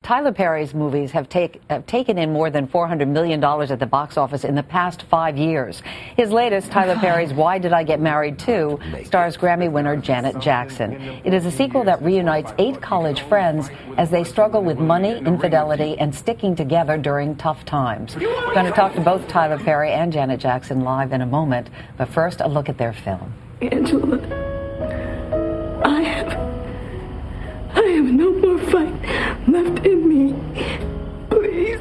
Tyler Perry's movies have taken in more than $400 million at the box office in the past 5 years. His latest, Tyler Perry's Why Did I Get Married 2, stars Grammy winner Janet Jackson. It is a sequel that reunites 8 college friends as they struggle with money, infidelity, and sticking together during tough times. We're going to talk to both Tyler Perry and Janet Jackson live in a moment, but first, a look at their film. Angela, I have no more fight left in me. Please.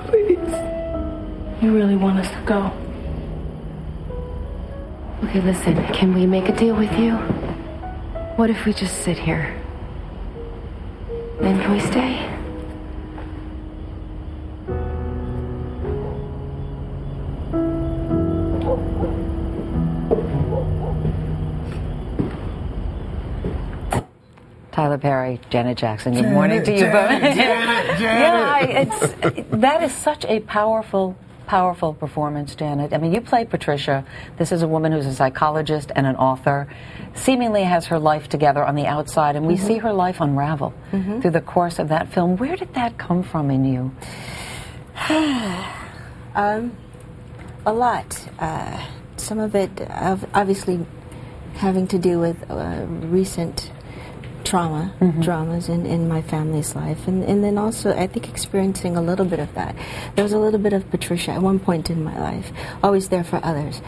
Please. You really want us to go? Okay, listen, can we make a deal with you? What if we just sit here? Then can we stay? Tyler Perry, Janet Jackson. Good morning to you both. That is such a powerful performance, Janet. I mean, you play Patricia. This is a woman who's a psychologist and an author, seemingly has her life together on the outside, and we see her life unravel through the course of that film. Where did that come from in you? A lot. Some of it obviously having to do with recent dramas in my family's life, and then also I think experiencing a little bit of that. There was a little bit of Patricia at one point in my life, always there for others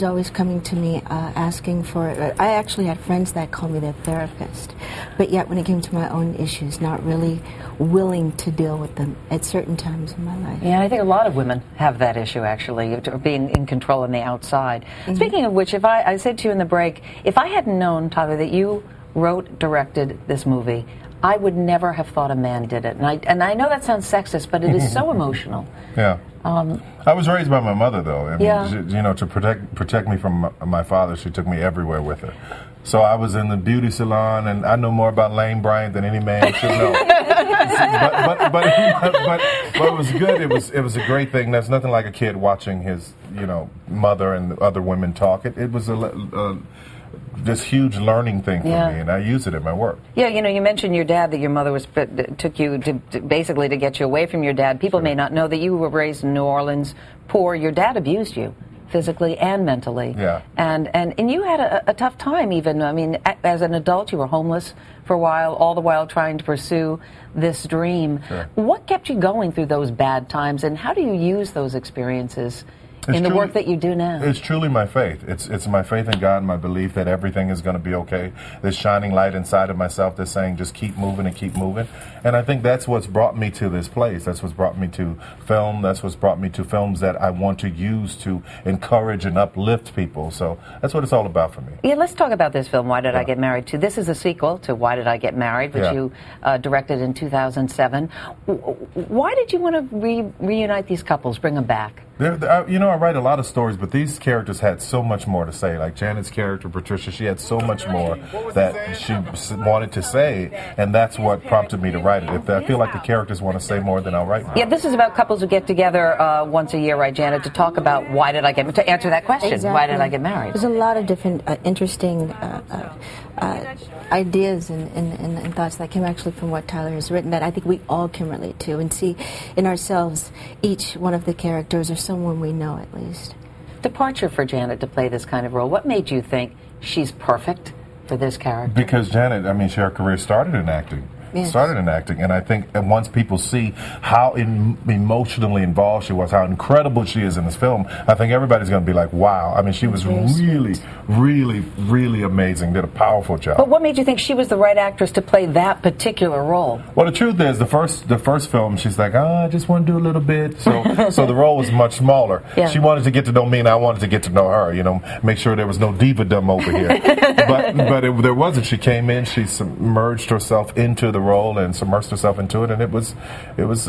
always coming to me asking for it. I actually had friends that called me their therapist, but yet when it came to my own issues, not really willing to deal with them at certain times in my life. Yeah, I think a lot of women have that issue, actually, of being in control on the outside. Speaking of which, if I said to you in the break, if I hadn't known, Tyler, that you wrote, directed this movie, I would never have thought a man did it. And I know that sounds sexist, but it is so emotional. Yeah. I was raised by my mother, though. I mean, she, you know, to protect me from my father, she took me everywhere with her. So I was in the beauty salon, and I know more about Lane Bryant than any man should know. but it was good. It was a great thing. There's nothing like a kid watching his, you know, mother and other women talk. It was this huge learning thing for me, and I use it in my work. Yeah, you know, you mentioned your dad, that your mother took you to basically to get you away from your dad. People may not know that you were raised in New Orleans, poor. Your dad abused you physically and mentally. Yeah. And you had a tough time even. I mean, as an adult, you were homeless for a while, all the while trying to pursue this dream. Sure. What kept you going through those bad times, and how do you use those experiences in the work that you do now? It's truly my faith. It's my faith in God, my belief that everything is going to be okay. This shining light inside of myself that's saying just keep moving and keep moving. And I think that's what's brought me to this place. That's what's brought me to film. That's what's brought me to films that I want to use to encourage and uplift people. So that's what it's all about for me. Yeah, let's talk about this film, Why Did I Get Married 2? This is a sequel to Why Did I Get Married, which you directed in 2007. Why did you want to reunite these couples, bring them back? You know, I write a lot of stories, but these characters had so much more to say. Like Janet's character, Patricia, she had so much more that she wanted to say, and that's what prompted me to write it. If I feel like the characters want to say more, then I'll write more. Yeah, this is about couples who get together once a year, right, Janet, to talk about why did I get to answer that question. Exactly. Why did I get married? There's a lot of different interesting ideas and thoughts that came actually from what Tyler has written that I think we all can relate to and see in ourselves. Each one of the characters or someone we know at least. Departure for Janet to play this kind of role. What made you think she's perfect for this character? Because Janet, I mean, her career started in acting. Yes. Started in acting, and I think once people see how emotionally involved she was, how incredible she is in this film, I think everybody's going to be like, wow. I mean, she was really amazing, did a powerful job. But what made you think she was the right actress to play that particular role? Well, the truth is, the first film, she's like, I just want to do a little bit. So the role was much smaller. Yeah. She wanted to get to know me, and I wanted to get to know her, you know, make sure there was no diva-dom over here. but there wasn't. She came in, she submerged herself into the role and submersed herself into it, and it was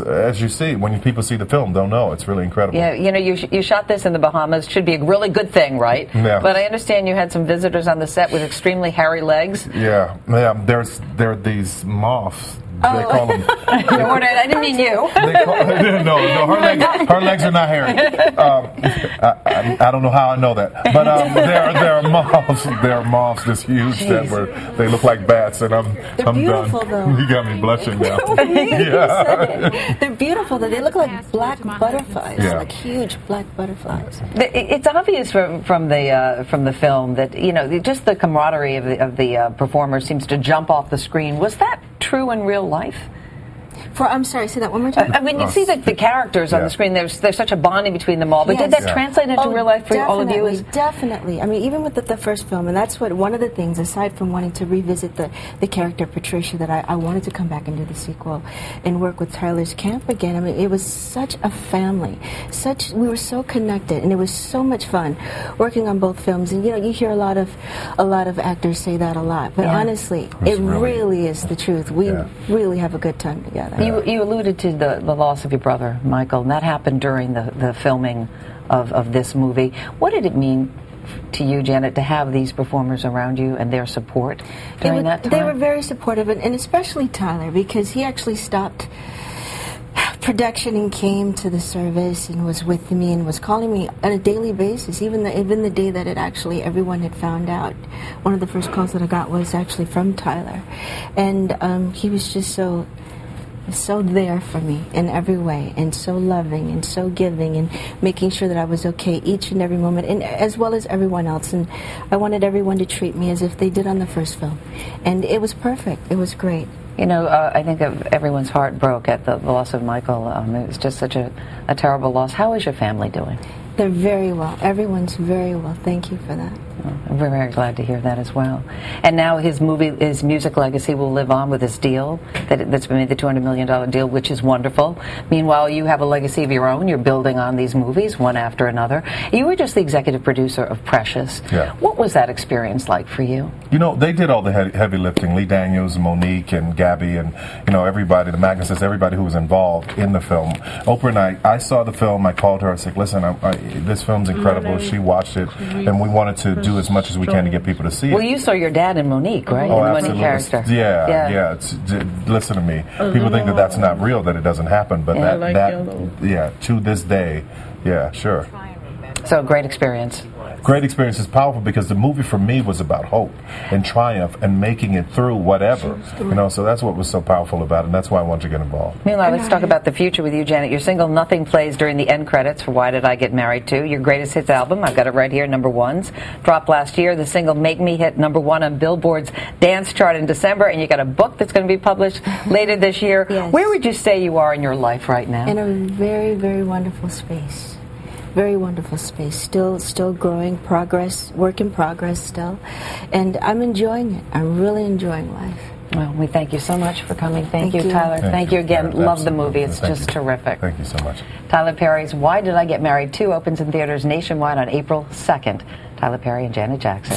as you see, when people see the film, they'll know it's really incredible. Yeah, you know, you shot this in the Bahamas. Should be a really good thing, right? Yeah. But I understand you had some visitors on the set with extremely hairy legs. Yeah. There are these moths. They call them. I didn't mean you. No, her legs are not hairy. I don't know how I know that, but there are moths. There are moths this huge that they look like bats, and I'm beautiful done. though. You got me blushing now. They're beautiful. They look like black butterflies, like huge black butterflies. It's obvious from the film that just the camaraderie of the performers seems to jump off the screen. Was that true in real life? I'm sorry, say that one more time. I mean, you see the characters on the screen, there's such a bonding between them all, but did that translate into real life for all of you? Definitely. I mean, even with the first film, and that's one of the things, aside from wanting to revisit the character Patricia, that I wanted to come back and do the sequel and work with Tyler's camp again. I mean, it was such a family. We were so connected, and it was so much fun working on both films. And, you hear a lot of actors say that a lot, but honestly, it really is the truth. We really have a good time together. You alluded to the loss of your brother, Michael, and that happened during the filming of this movie. What did it mean to you, Janet, to have these performers around you and their support during that time? They were very supportive, and especially Tyler, because he actually stopped production and came to the service and was with me and was calling me on a daily basis, even the day that everyone had found out. One of the first calls that I got was actually from Tyler, and he was just so there for me in every way, and so loving and so giving, and making sure that I was okay each and every moment, and as well as everyone else. And I wanted everyone to treat me as if they did on the first film, and it was perfect. It was great. I think everyone's heart broke at the loss of Michael. It was just such a terrible loss. How is your family doing? They're very well. Everyone's very well. Thank you for that. We're very glad to hear that as well. And now his music legacy will live on with this deal that's been made, the $200 million deal, which is wonderful. Meanwhile, you have a legacy of your own. You're building on these movies one after another. You were just the executive producer of Precious. Yeah. What was that experience like for you? They did all the heavy lifting. Lee Daniels, Monique, and Gabby, and everybody, the Magnuses, everybody who was involved in the film. Oprah and I saw the film. I called her. I said, "Listen, this film's incredible." She watched it, and we wanted to do as much as we can to get people to see it. Well, you saw your dad in Monique, right? Oh, in the absolutely. Monique character. Yeah. Listen to me. People think that that's not real, that it doesn't happen, but to this day, sure. So, great experience. Great experience is powerful because the movie for me was about hope and triumph and making it through whatever. So that's what was so powerful about it, and that's why I wanted to get involved. Meanwhile, let's talk about the future with you, Janet. Your single Nothing plays during the end credits for Why Did I Get Married To? Your greatest hits album, I've got it right here, #1s. Dropped last year. The single Make Me hit #1 on Billboard's dance chart in December, and you got a book that's going to be published later this year. Yes. Where would you say you are in your life right now? In a very, very wonderful space. Very wonderful space. Still growing, work in progress still. And I'm enjoying it. I'm really enjoying life. Well, we thank you so much for coming. Thank you, Tyler. Thank you again. Love the movie. It's just terrific. Thank you so much. Tyler Perry's Why Did I Get Married To opens in theaters nationwide on April 2nd. Tyler Perry and Janet Jackson.